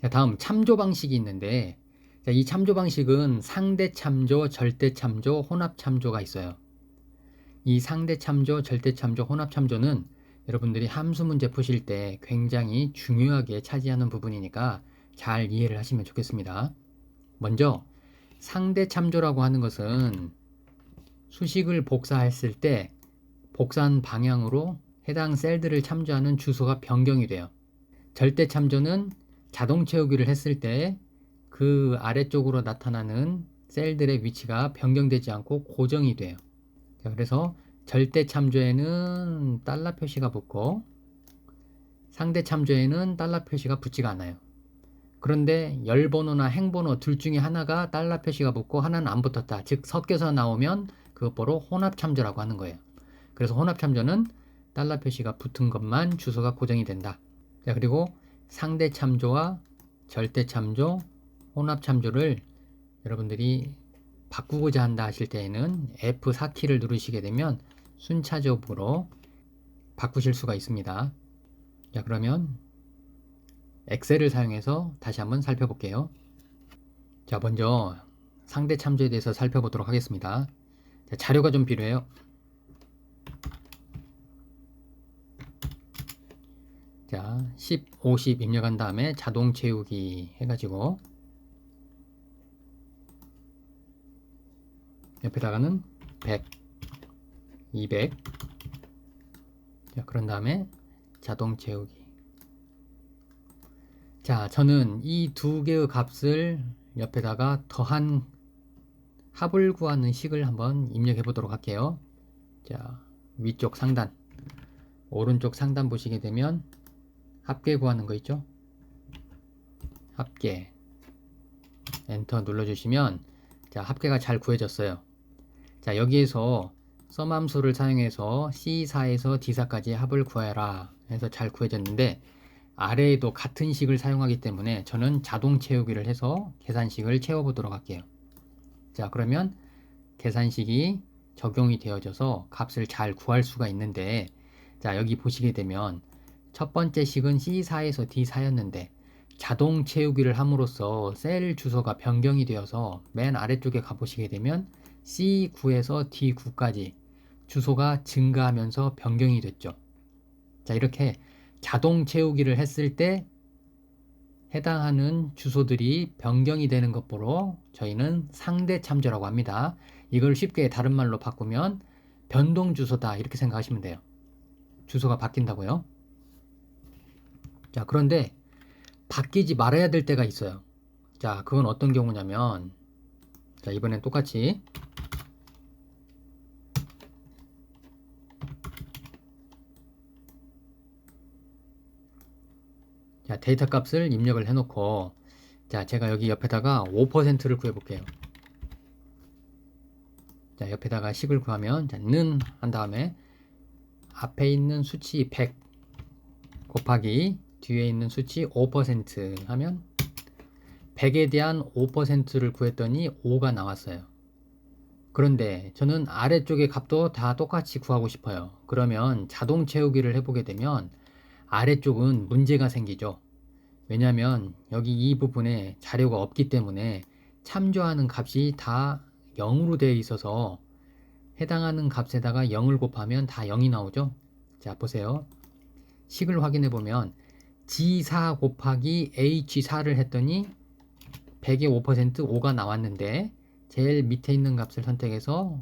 자, 다음 참조 방식이 있는데, 자, 이 참조 방식은 상대 참조, 절대 참조, 혼합 참조가 있어요. 이 상대 참조, 절대 참조, 혼합 참조는 여러분들이 함수 문제 푸실 때 굉장히 중요하게 차지하는 부분이니까 잘 이해를 하시면 좋겠습니다. 먼저 상대 참조라고 하는 것은 수식을 복사했을 때 복사한 방향으로 해당 셀들을 참조하는 주소가 변경이 돼요. 절대 참조는 자동 채우기를 했을 때 그 아래쪽으로 나타나는 셀들의 위치가 변경되지 않고 고정이 돼요. 자, 그래서 절대 참조에는 달러 표시가 붙고 상대 참조에는 달러 표시가 붙지가 않아요. 그런데 열번호나 행번호 둘 중에 하나가 달러 표시가 붙고 하나는 안 붙었다. 즉 섞여서 나오면 그것보로 혼합 참조라고 하는 거예요. 그래서 혼합 참조는 달러 표시가 붙은 것만 주소가 고정이 된다. 자, 그리고 상대 참조와 절대 참조, 혼합 참조를 여러분들이 바꾸고자 한다 하실 때에는 F4키를 누르시게 되면 순차적으로 바꾸실 수가 있습니다. 자, 그러면 엑셀을 사용해서 다시 한번 살펴볼게요. 자, 먼저 상대 참조에 대해서 살펴보도록 하겠습니다. 자, 자료가 좀 필요해요. 자, 10, 50 입력한 다음에 자동 채우기 해가지고 옆에다가는 100, 200. 자, 그런 다음에 자동 채우기. 자, 저는 이 두 개의 값을 옆에다가 더한 합을 구하는 식을 한번 입력해 보도록 할게요. 자, 위쪽 상단, 오른쪽 상단 보시게 되면 합계 구하는 거 있죠? 합계. 엔터 눌러주시면 자, 합계가 잘 구해졌어요. 자, 여기에서 썸 함수를 사용해서 C4에서 D4까지 합을 구해라 해서 잘 구해졌는데 아래에도 같은 식을 사용하기 때문에 저는 자동 채우기를 해서 계산식을 채워보도록 할게요. 자, 그러면 계산식이 적용이 되어져서 값을 잘 구할 수가 있는데 자, 여기 보시게 되면 첫 번째 식은 C4에서 D4였는데 자동 채우기를 함으로써 셀 주소가 변경이 되어서 맨 아래쪽에 가보시게 되면 C9에서 D9까지 주소가 증가하면서 변경이 됐죠. 자, 이렇게 자동 채우기를 했을 때 해당하는 주소들이 변경이 되는 것보로 저희는 상대 참조라고 합니다. 이걸 쉽게 다른 말로 바꾸면 변동 주소다 이렇게 생각하시면 돼요. 주소가 바뀐다고요. 자, 그런데 바뀌지 말아야 될 때가 있어요. 자, 그건 어떤 경우냐면 자, 이번엔 똑같이 자, 데이터 값을 입력을 해놓고 자, 제가 여기 옆에다가 5%를 구해볼게요. 자, 옆에다가 식을 구하면 자, 는 한 다음에 앞에 있는 수치 100 곱하기 뒤에 있는 수치 5% 하면 100에 대한 5%를 구했더니 5가 나왔어요. 그런데 저는 아래쪽의 값도 다 똑같이 구하고 싶어요. 그러면 자동 채우기를 해보게 되면 아래쪽은 문제가 생기죠. 왜냐하면 여기 이 부분에 자료가 없기 때문에 참조하는 값이 다 0으로 되어 있어서 해당하는 값에다가 0을 곱하면 다 0이 나오죠. 자, 보세요. 식을 확인해 보면 G4 곱하기 H4를 했더니 100의 5% 5가 나왔는데 제일 밑에 있는 값을 선택해서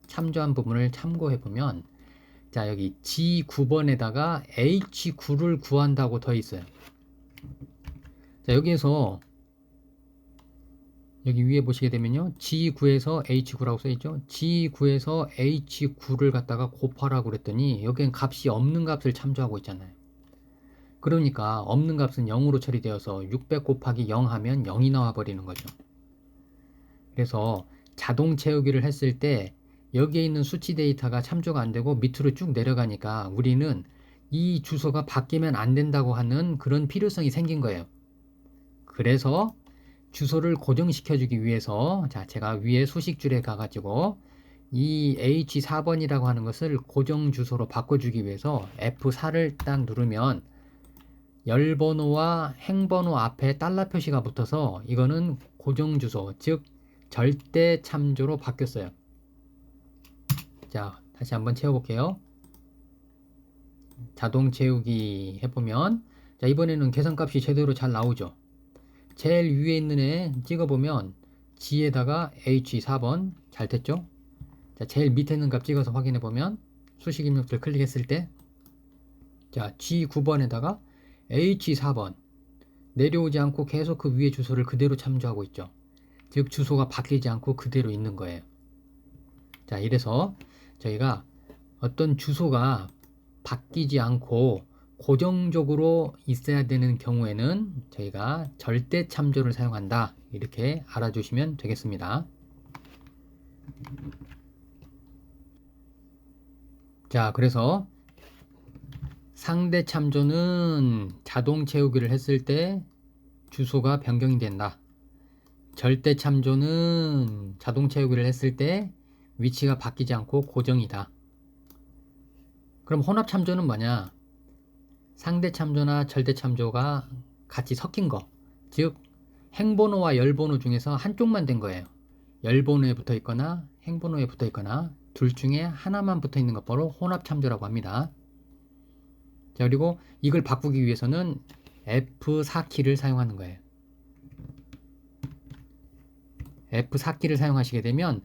참조한 부분을 참고해 보면 자, 여기 G9번에다가 H9를 구한다고 더 있어요. 자, 여기에서 여기 위에 보시게 되면요. G9에서 H9라고 써있죠. G9에서 H9를 갖다가 곱하라고 그랬더니 여기엔 값이 없는 값을 참조하고 있잖아요. 그러니까 없는 값은 0으로 처리되어서 600 곱하기 0 하면 0이 나와 버리는 거죠. 그래서 자동 채우기를 했을 때 여기에 있는 수치 데이터가 참조가 안 되고 밑으로 쭉 내려가니까 우리는 이 주소가 바뀌면 안 된다고 하는 그런 필요성이 생긴 거예요. 그래서 주소를 고정시켜주기 위해서 자, 제가 위에 수식줄에 가가지고 이 H4번이라고 하는 것을 고정 주소로 바꿔주기 위해서 F4를 딱 누르면 열번호와 행번호 앞에 달러 표시가 붙어서 이거는 고정 주소, 즉 절대 참조로 바뀌었어요. 자, 다시 한번 채워볼게요. 자동 채우기 해보면, 자, 이번에는 계산값이 제대로 잘 나오죠. 제일 위에 있는 애 찍어보면 G에다가 H4번 잘 됐죠? 자, 제일 밑에 있는 값 찍어서 확인해보면 수식 입력들 클릭했을 때, 자, G9번에다가 H4번 내려오지 않고 계속 그 위에 주소를 그대로 참조하고 있죠. 즉 주소가 바뀌지 않고 그대로 있는 거예요. 자, 이래서 저희가 어떤 주소가 바뀌지 않고 고정적으로 있어야 되는 경우에는 저희가 절대 참조를 사용한다, 이렇게 알아주시면 되겠습니다. 자, 그래서 상대 참조는 자동 채우기를 했을 때 주소가 변경이 된다. 절대 참조는 자동 채우기를 했을 때 위치가 바뀌지 않고 고정이다. 그럼 혼합 참조는 뭐냐? 상대 참조나 절대 참조가 같이 섞인 거, 즉 행번호와 열번호 중에서 한쪽만 된 거예요. 열번호에 붙어 있거나 행번호에 붙어 있거나 둘 중에 하나만 붙어 있는 것 바로 혼합 참조라고 합니다. 자, 그리고 이걸 바꾸기 위해서는 F4키를 사용하는 거예요. F4키를 사용하시게 되면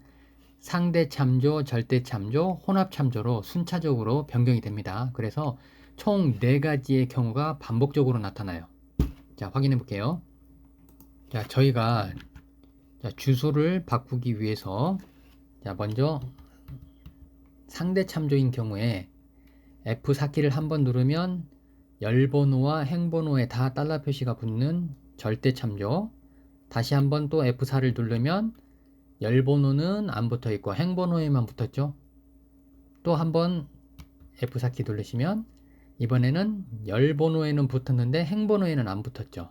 상대 참조, 절대 참조, 혼합 참조로 순차적으로 변경이 됩니다. 그래서 총 4가지의 경우가 반복적으로 나타나요. 자, 확인해 볼게요. 자, 저희가 주소를 바꾸기 위해서, 자, 먼저 상대 참조인 경우에 F4키를 한번 누르면 열번호와 행번호에 다 달러 표시가 붙는 절대 참조, 다시 한번 또 F4를 누르면 열번호는 안 붙어 있고 행번호에만 붙었죠. 또 한번 F4키 누르시면 이번에는 열번호에는 붙었는데 행번호에는 안 붙었죠.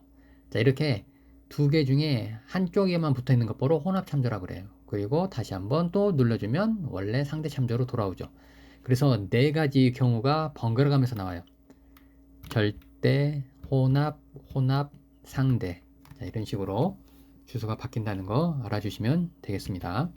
자, 이렇게 2개 중에 한쪽에만 붙어 있는 것 바로 혼합 참조라고 그래요. 그리고 다시 한번 또 눌러주면 원래 상대 참조로 돌아오죠. 그래서 4가지 경우가 번갈아 가면서 나와요. 절대, 혼합, 상대. 자, 이런 식으로 주소가 바뀐다는 거 알아주시면 되겠습니다.